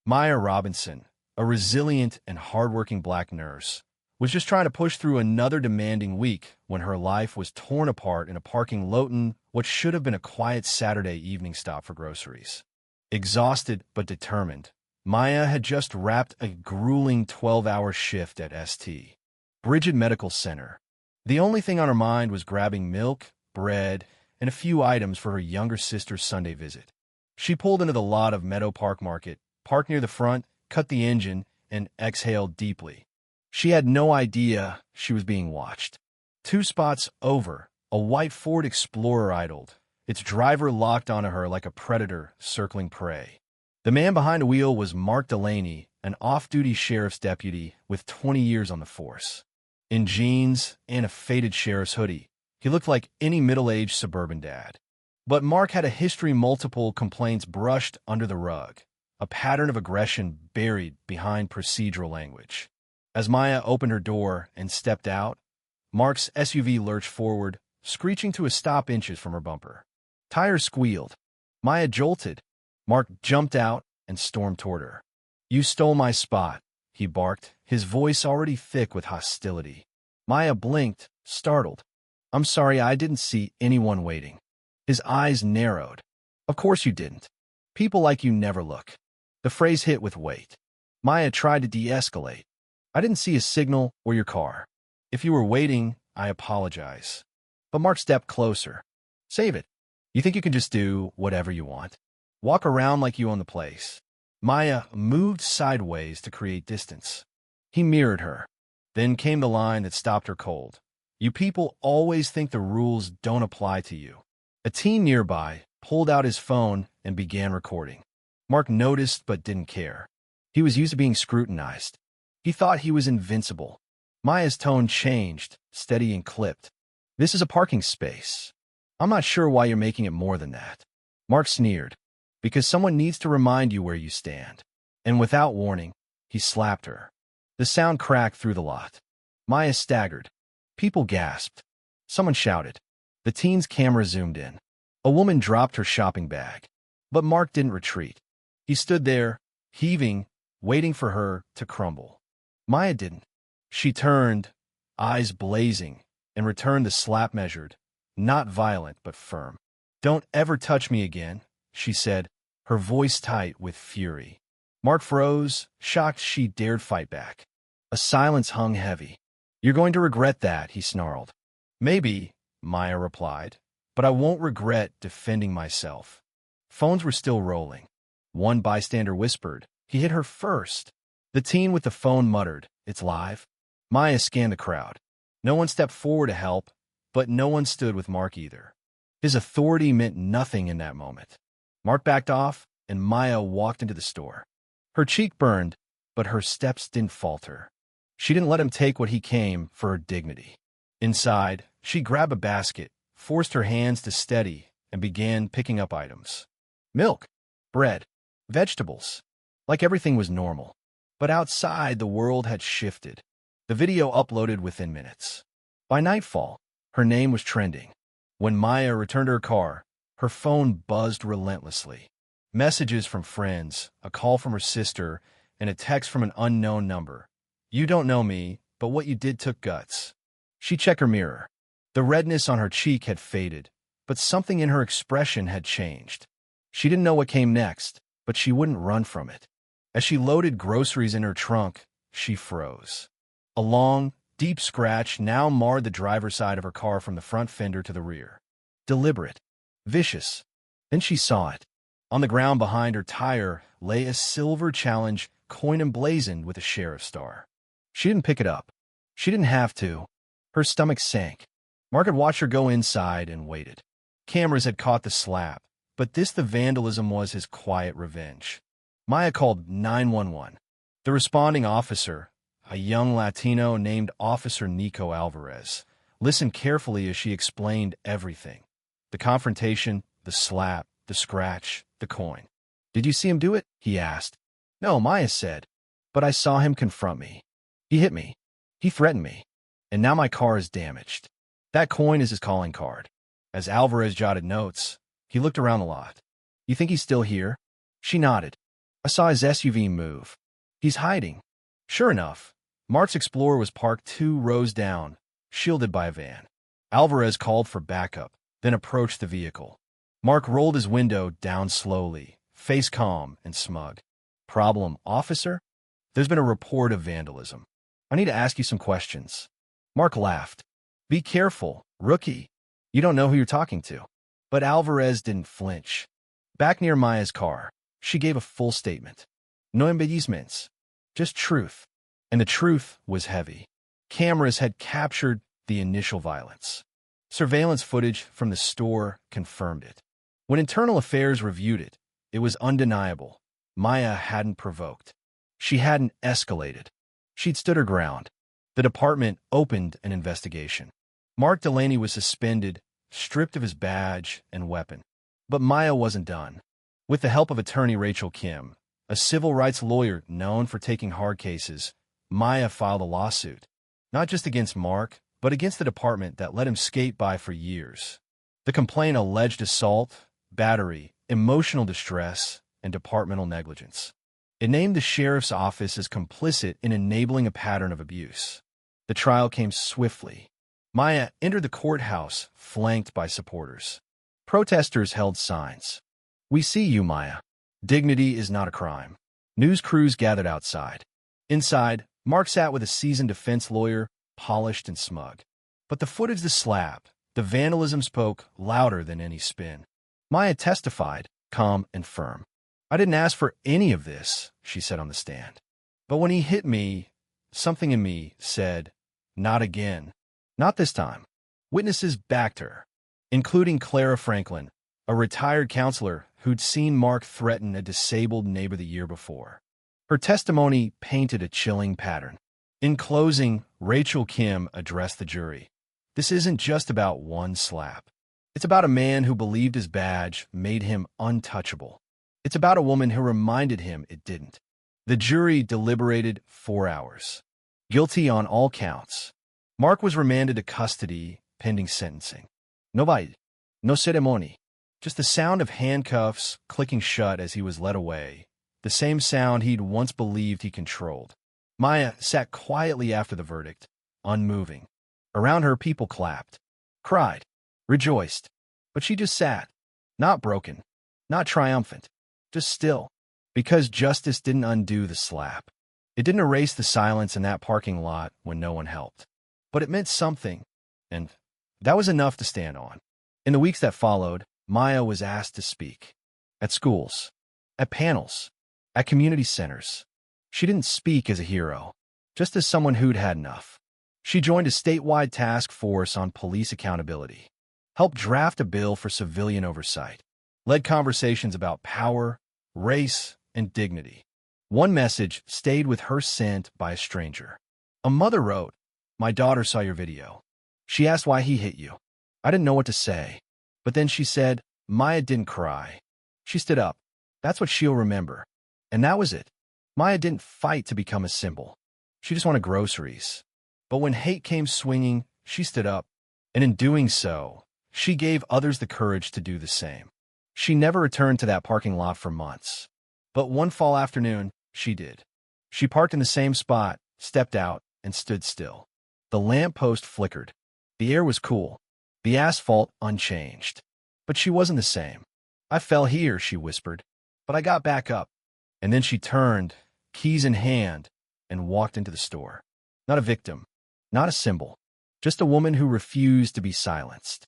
Maya Robinson, a resilient and hardworking black nurse, was just trying to push through another demanding week when her life was torn apart in a parking lot in what should have been a quiet Saturday evening stop for groceries. Exhausted but determined, Maya had just wrapped a grueling 12-hour shift at St. Bridget Medical Center. The only thing on her mind was grabbing milk, bread, and a few items for her younger sister's Sunday visit. She pulled into the lot of Meadow Park Market, parked near the front, cut the engine, and exhaled deeply. She had no idea she was being watched. 2 spots over, a white Ford Explorer idled, its driver locked onto her like a predator circling prey. The man behind the wheel was Mark Delaney, an off-duty sheriff's deputy with 20 years on the force. In jeans and a faded sheriff's hoodie, he looked like any middle-aged suburban dad. But Mark had a history, multiple complaints brushed under the rug, a pattern of aggression buried behind procedural language. As Maya opened her door and stepped out, Mark's SUV lurched forward, screeching to a stop inches from her bumper. Tires squealed. Maya jolted. Mark jumped out and stormed toward her. "You stole my spot," he barked, his voice already thick with hostility. Maya blinked, startled. "I'm sorry, I didn't see anyone waiting." His eyes narrowed. "Of course you didn't. People like you never look." The phrase hit with weight. Maya tried to de-escalate. "I didn't see a signal or your car. If you were waiting, I apologize." But Mark stepped closer. "Save it. You think you can just do whatever you want? Walk around like you own the place." Maya moved sideways to create distance. He mirrored her. Then came the line that stopped her cold. "You people always think the rules don't apply to you." A teen nearby pulled out his phone and began recording. Mark noticed but didn't care. He was used to being scrutinized. He thought he was invincible. Maya's tone changed, steady and clipped. "This is a parking space. I'm not sure why you're making it more than that." Mark sneered. "Because someone needs to remind you where you stand." And without warning, he slapped her. The sound cracked through the lot. Maya staggered. People gasped. Someone shouted. The teen's camera zoomed in. A woman dropped her shopping bag. But Mark didn't retreat. He stood there, heaving, waiting for her to crumble. Maya didn't. She turned, eyes blazing, and returned the slap measured, not violent but firm. "Don't ever touch me again," she said, her voice tight with fury. Mark froze, shocked she dared fight back. A silence hung heavy. "You're going to regret that," he snarled. "Maybe," Maya replied, "but I won't regret defending myself." Phones were still rolling. One bystander whispered, "He hit her first." The teen with the phone muttered, "It's live." Maya scanned the crowd. No one stepped forward to help, but no one stood with Mark either. His authority meant nothing in that moment. Mark backed off, and Maya walked into the store. Her cheek burned, but her steps didn't falter. She didn't let him take what he came for her dignity. Inside, she grabbed a basket, forced her hands to steady, and began picking up items. Milk, bread, vegetables. Like everything was normal. But outside, the world had shifted. The video uploaded within minutes. By nightfall, her name was trending. When Maya returned to her car, her phone buzzed relentlessly. Messages from friends, a call from her sister, and a text from an unknown number. "You don't know me, but what you did took guts." She checked her mirror. The redness on her cheek had faded, but something in her expression had changed. She didn't know what came next, but she wouldn't run from it. As she loaded groceries in her trunk, she froze. A long, deep scratch now marred the driver's side of her car from the front fender to the rear. Deliberate. Vicious. Then she saw it. On the ground behind her tire lay a silver challenge coin emblazoned with a sheriff's star. She didn't pick it up. She didn't have to. Her stomach sank. Mark had watched her go inside and waited. Cameras had caught the slap, but the vandalism was his quiet revenge. Maya called 911. The responding officer, a young Latino named Officer Nico Alvarez, listened carefully as she explained everything. The confrontation, the slap, the scratch, the coin. "Did you see him do it?" he asked. "No," Maya said, "but I saw him confront me. He hit me. He threatened me. And now my car is damaged. That coin is his calling card." As Alvarez jotted notes, he looked around the lot. "You think he's still here?" She nodded. I saw his SUV move. He's hiding. Sure enough, Mark's Explorer was parked 2 rows down, shielded by a van. Alvarez called for backup, then approached the vehicle. Mark rolled his window down slowly, face calm and smug. Problem, officer? There's been a report of vandalism. I need to ask you some questions. Mark laughed. Be careful, rookie. You don't know who you're talking to. But Alvarez didn't flinch. Back near Maya's car, she gave a full statement. No embellishments, just truth. And the truth was heavy. Cameras had captured the initial violence. Surveillance footage from the store confirmed it. When Internal Affairs reviewed it, it was undeniable. Maya hadn't provoked. She hadn't escalated. She'd stood her ground. The department opened an investigation. Mark Delaney was suspended, stripped of his badge and weapon. But Maya wasn't done. With the help of attorney Rachel Kim, a civil rights lawyer known for taking hard cases, Maya filed a lawsuit. Not just against Mark, but against the department that let him skate by for years. The complaint alleged assault, battery, emotional distress, and departmental negligence. It named the sheriff's office as complicit in enabling a pattern of abuse. The trial came swiftly. Maya entered the courthouse, flanked by supporters. Protesters held signs. We see you, Maya. Dignity is not a crime. News crews gathered outside. Inside, Mark sat with a seasoned defense lawyer, polished and smug. But the footage the slap, the vandalism spoke louder than any spin. Maya testified, calm and firm. I didn't ask for any of this, she said on the stand. But when he hit me, something in me said, not again. Not this time. Witnesses backed her, including Clara Franklin, a retired counselor who'd seen Mark threaten a disabled neighbor the year before. Her testimony painted a chilling pattern. In closing, Rachel Kim addressed the jury. This isn't just about one slap. It's about a man who believed his badge made him untouchable. It's about a woman who reminded him it didn't. The jury deliberated 4 hours. Guilty on all counts. Mark was remanded to custody pending sentencing. No baile, no ceremony. Just the sound of handcuffs clicking shut as he was led away, the same sound he'd once believed he controlled. Maya sat quietly after the verdict, unmoving. Around her, people clapped, cried, rejoiced. But she just sat, not broken, not triumphant, just still. Because justice didn't undo the slap. It didn't erase the silence in that parking lot when no one helped. But it meant something, and that was enough to stand on. In the weeks that followed, Maya was asked to speak. At schools, at panels, at community centers. She didn't speak as a hero, just as someone who'd had enough. She joined a statewide task force on police accountability, helped draft a bill for civilian oversight, led conversations about power, race, and dignity. One message stayed with her sent by a stranger. A mother wrote, "My daughter saw your video. She asked why he hit you. I didn't know what to say. But then she said, Maya didn't cry. She stood up. That's what she'll remember." And that was it. Maya didn't fight to become a symbol. She just wanted groceries. But when hate came swinging, she stood up. And in doing so, she gave others the courage to do the same. She never returned to that parking lot for months. But one fall afternoon, she did. She parked in the same spot, stepped out, and stood still. The lamppost flickered. The air was cool. The asphalt unchanged. But she wasn't the same. "I fell here," she whispered. "But I got back up." And then she turned, keys in hand, and walked into the store. Not a victim. Not a symbol. Just a woman who refused to be silenced.